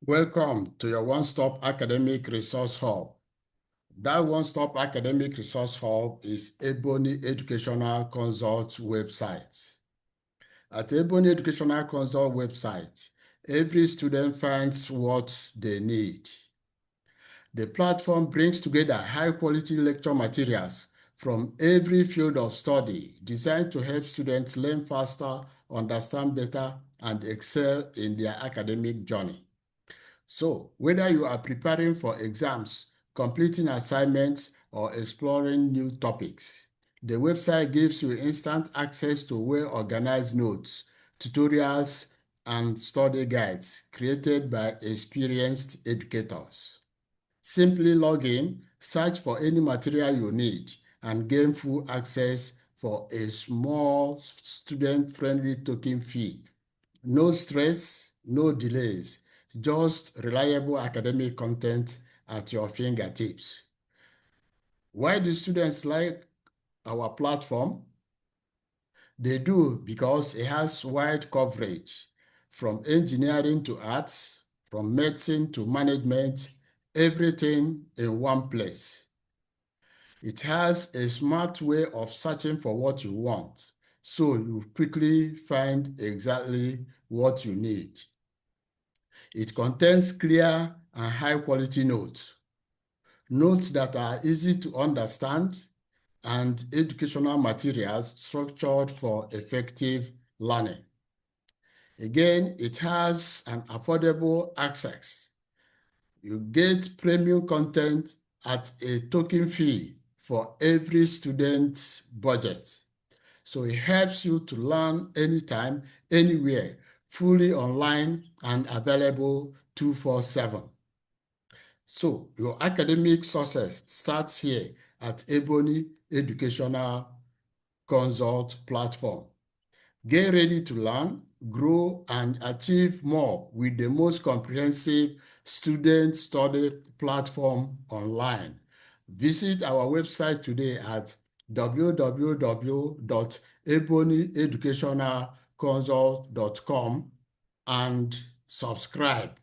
Welcome to your one-stop academic resource hub. That one-stop academic resource hub is Ebony Educational Consult website. At Ebony Educational Consult website, every student finds what they need. The platform brings together high-quality lecture materials from every field of study designed to help students learn faster, understand better, and excel in their academic journey. So, whether you are preparing for exams, completing assignments, or exploring new topics, the website gives you instant access to well-organized notes, tutorials, and study guides created by experienced educators. Simply log in, search for any material you need, and gain full access for a small student-friendly token fee. No stress, no delays, just reliable academic content at your fingertips. Why do students like our platform? They do because it has wide coverage from engineering to arts, from medicine to management, everything in one place. It has a smart way of searching for what you want, so you quickly find exactly what you need. It contains clear and high-quality notes that are easy to understand, and educational materials structured for effective learning. Again, it has an affordable access. You get premium content at a token fee for every student's budget. So it helps you to learn anytime, anywhere, fully online and available 24/7. So your academic success starts here at Ebony Educational Consult platform. Get ready to learn, grow, and achieve more with the most comprehensive student study platform online. Visit our website today at www.ebonyeducationalconsult.com and subscribe.